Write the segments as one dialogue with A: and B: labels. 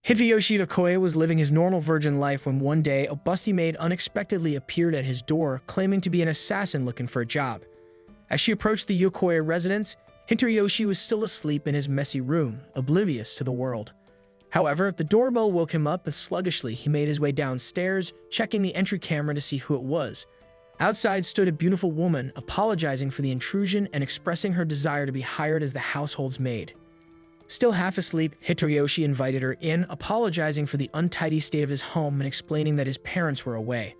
A: Hideyoshi Okoye was living his normal virgin life when one day a busty maid unexpectedly appeared at his door claiming to be an assassin looking for a job. As she approached the Okoye residence, Hideyoshi was still asleep in his messy room, oblivious to the world. However, the doorbell woke him up and sluggishly he made his way downstairs, checking the entry camera to see who it was. Outside stood a beautiful woman, apologizing for the intrusion and expressing her desire to be hired as the household's maid. Still half asleep, Hideyoshi invited her in, apologizing for the untidy state of his home and explaining that his parents were away.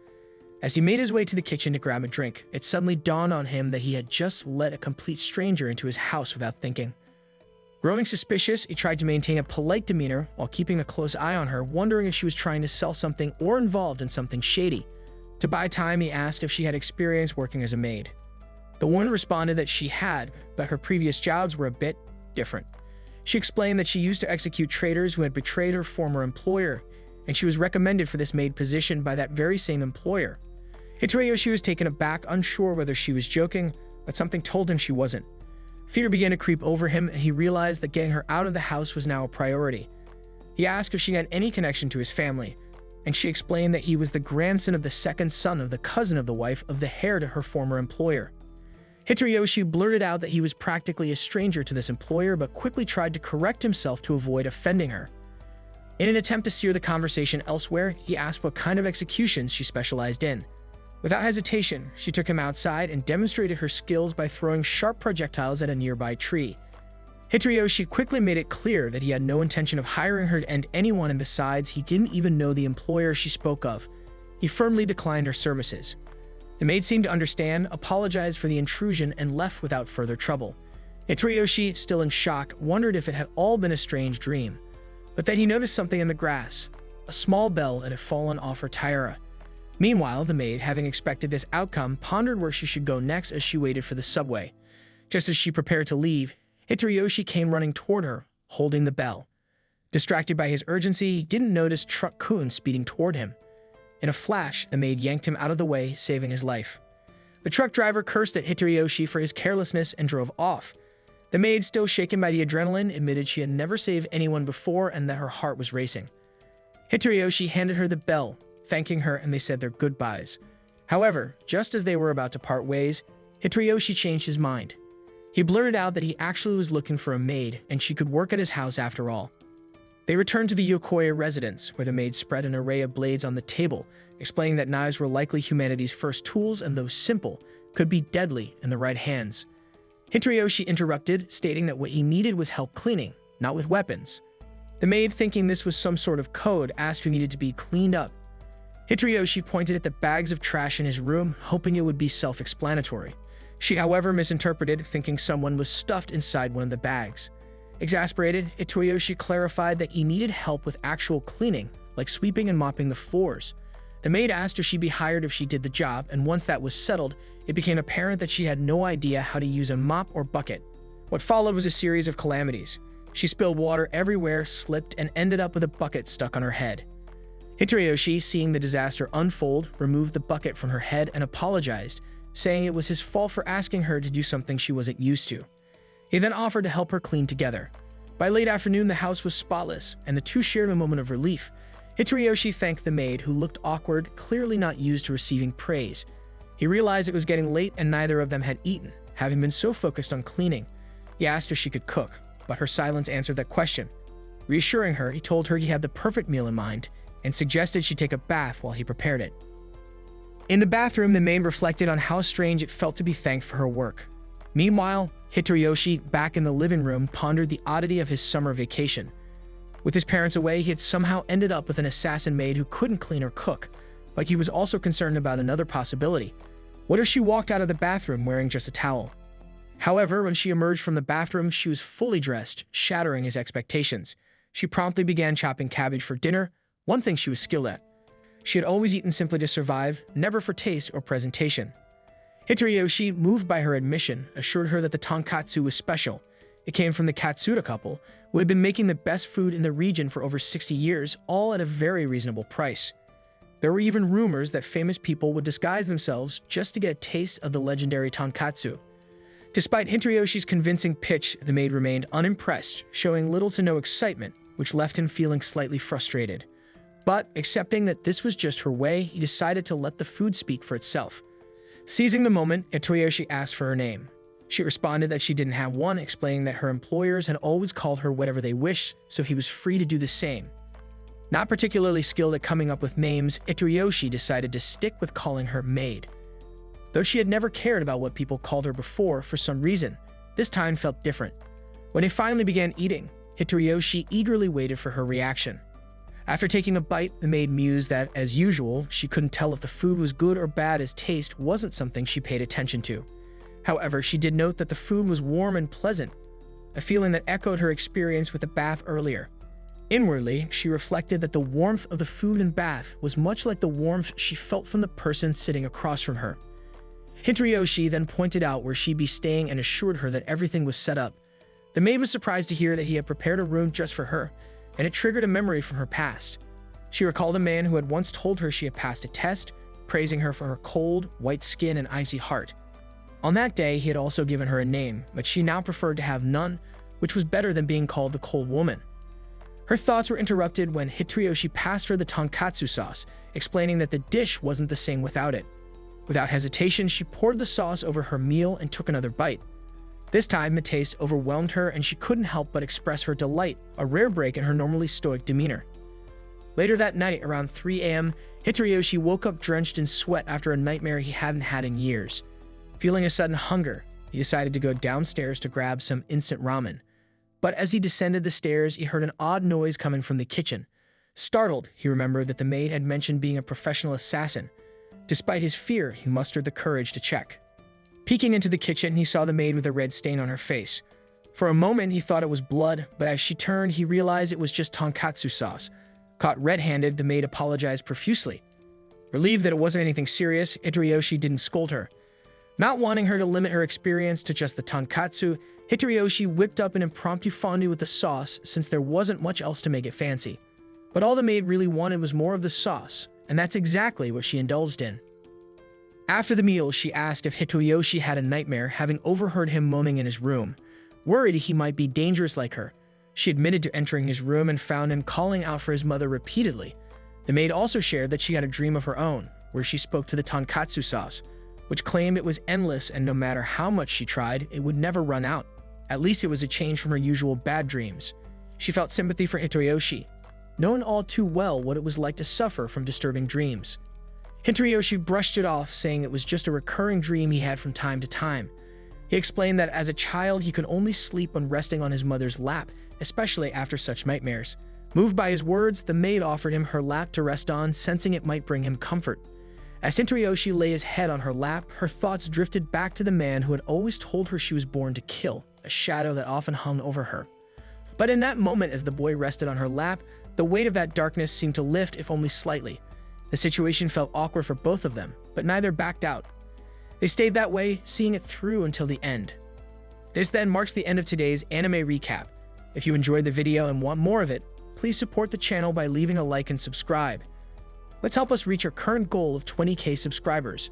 A: As he made his way to the kitchen to grab a drink, it suddenly dawned on him that he had just let a complete stranger into his house without thinking. Growing suspicious, he tried to maintain a polite demeanor while keeping a close eye on her, wondering if she was trying to sell something or involved in something shady. To buy time, he asked if she had experience working as a maid. The woman responded that she had, but her previous jobs were a bit different. She explained that she used to execute traitors who had betrayed her former employer, and she was recommended for this maid position by that very same employer. Hideyoshi was taken aback, unsure whether she was joking, but something told him she wasn't. Fear began to creep over him, and he realized that getting her out of the house was now a priority. He asked if she had any connection to his family, and she explained that he was the grandson of the second son of the cousin of the wife of the heir to her former employer. Hideyoshi blurted out that he was practically a stranger to this employer, but quickly tried to correct himself to avoid offending her. In an attempt to steer the conversation elsewhere, he asked what kind of executions she specialized in. Without hesitation, she took him outside and demonstrated her skills by throwing sharp projectiles at a nearby tree. Hideyoshi quickly made it clear that he had no intention of hiring her and anyone, and besides, he didn't even know the employer she spoke of. He firmly declined her services. The maid seemed to understand, apologized for the intrusion, and left without further trouble. Hideyoshi, still in shock, wondered if it had all been a strange dream. But then he noticed something in the grass. A small bell had fallen off her tiara. Meanwhile, the maid, having expected this outcome, pondered where she should go next as she waited for the subway. Just as she prepared to leave, Hideyoshi came running toward her, holding the bell. Distracted by his urgency, he didn't notice Truck-kun speeding toward him. In a flash, the maid yanked him out of the way, saving his life. The truck driver cursed at Hideyoshi for his carelessness and drove off. The maid, still shaken by the adrenaline, admitted she had never saved anyone before and that her heart was racing. Hideyoshi handed her the bell, thanking her, and they said their goodbyes. However, just as they were about to part ways, Hideyoshi changed his mind. He blurted out that he actually was looking for a maid and she could work at his house after all. They returned to the Okoye residence, where the maid spread an array of blades on the table, explaining that knives were likely humanity's first tools and, though simple, could be deadly in the right hands. Hideyoshi interrupted, stating that what he needed was help cleaning, not with weapons. The maid, thinking this was some sort of code, asked who needed to be cleaned up. Hideyoshi pointed at the bags of trash in his room, hoping it would be self-explanatory. She, however, misinterpreted, thinking someone was stuffed inside one of the bags. Exasperated, Hideyoshi clarified that he needed help with actual cleaning, like sweeping and mopping the floors. The maid asked if she'd be hired if she did the job, and once that was settled, it became apparent that she had no idea how to use a mop or bucket. What followed was a series of calamities. She spilled water everywhere, slipped, and ended up with a bucket stuck on her head. Hideyoshi, seeing the disaster unfold, removed the bucket from her head and apologized, saying it was his fault for asking her to do something she wasn't used to. He then offered to help her clean together. By late afternoon, the house was spotless, and the two shared a moment of relief. Hideyoshi thanked the maid, who looked awkward, clearly not used to receiving praise. He realized it was getting late and neither of them had eaten, having been so focused on cleaning. He asked if she could cook, but her silence answered that question. Reassuring her, he told her he had the perfect meal in mind and suggested she take a bath while he prepared it. In the bathroom, the maid reflected on how strange it felt to be thanked for her work. Meanwhile, Hideyoshi, back in the living room, pondered the oddity of his summer vacation. With his parents away, he had somehow ended up with an assassin maid who couldn't clean or cook, but he was also concerned about another possibility. What if she walked out of the bathroom wearing just a towel? However, when she emerged from the bathroom, she was fully dressed, shattering his expectations. She promptly began chopping cabbage for dinner, one thing she was skilled at. She had always eaten simply to survive, never for taste or presentation. Hideyoshi, moved by her admission, assured her that the tonkatsu was special. It came from the Katsuda couple, who had been making the best food in the region for over 60 years, all at a very reasonable price. There were even rumors that famous people would disguise themselves just to get a taste of the legendary tonkatsu. Despite Hideyoshi's convincing pitch, the maid remained unimpressed, showing little to no excitement, which left him feeling slightly frustrated. But, accepting that this was just her way, he decided to let the food speak for itself. Seizing the moment, Hitoyoshi asked for her name. She responded that she didn't have one, explaining that her employers had always called her whatever they wished, so he was free to do the same. Not particularly skilled at coming up with names, Hitoyoshi decided to stick with calling her maid. Though she had never cared about what people called her before, for some reason, this time felt different. When they finally began eating, Hitoyoshi eagerly waited for her reaction. After taking a bite, the maid mused that, as usual, she couldn't tell if the food was good or bad, as taste wasn't something she paid attention to. However, she did note that the food was warm and pleasant, a feeling that echoed her experience with the bath earlier. Inwardly, she reflected that the warmth of the food and bath was much like the warmth she felt from the person sitting across from her. Hitoyoshi then pointed out where she'd be staying and assured her that everything was set up. The maid was surprised to hear that he had prepared a room just for her, and it triggered a memory from her past. She recalled a man who had once told her she had passed a test, praising her for her cold, white skin and icy heart. On that day, he had also given her a name, but she now preferred to have none, which was better than being called the cold woman. Her thoughts were interrupted when Hitoyoshi passed her the tonkatsu sauce, explaining that the dish wasn't the same without it. Without hesitation, she poured the sauce over her meal and took another bite. This time, the taste overwhelmed her and she couldn't help but express her delight, a rare break in her normally stoic demeanor. Later that night, around 3 a.m., Hitoyoshi woke up drenched in sweat after a nightmare he hadn't had in years. Feeling a sudden hunger, he decided to go downstairs to grab some instant ramen. But as he descended the stairs, he heard an odd noise coming from the kitchen. Startled, he remembered that the maid had mentioned being a professional assassin. Despite his fear, he mustered the courage to check. Peeking into the kitchen, he saw the maid with a red stain on her face. For a moment, he thought it was blood, but as she turned, he realized it was just tonkatsu sauce. Caught red-handed, the maid apologized profusely. Relieved that it wasn't anything serious, Hitoyoshi didn't scold her. Not wanting her to limit her experience to just the tonkatsu, Hitoyoshi whipped up an impromptu fondue with the sauce since there wasn't much else to make it fancy. But all the maid really wanted was more of the sauce, and that's exactly what she indulged in. After the meal, she asked if Hitoyoshi had a nightmare, having overheard him moaning in his room. Worried he might be dangerous like her, she admitted to entering his room and found him calling out for his mother repeatedly. The maid also shared that she had a dream of her own, where she spoke to the tonkatsu sauce, which claimed it was endless and no matter how much she tried, it would never run out. At least it was a change from her usual bad dreams. She felt sympathy for Hitoyoshi, knowing all too well what it was like to suffer from disturbing dreams. Hitoyoshi brushed it off, saying it was just a recurring dream he had from time to time. He explained that as a child, he could only sleep when resting on his mother's lap, especially after such nightmares. Moved by his words, the maid offered him her lap to rest on, sensing it might bring him comfort. As Hitoyoshi lay his head on her lap, her thoughts drifted back to the man who had always told her she was born to kill, a shadow that often hung over her. But in that moment, as the boy rested on her lap, the weight of that darkness seemed to lift, if only slightly. The situation felt awkward for both of them, but neither backed out. They stayed that way, seeing it through until the end. This then marks the end of today's anime recap. If you enjoyed the video and want more of it, please support the channel by leaving a like and subscribe. Let's help us reach our current goal of 20,000 subscribers.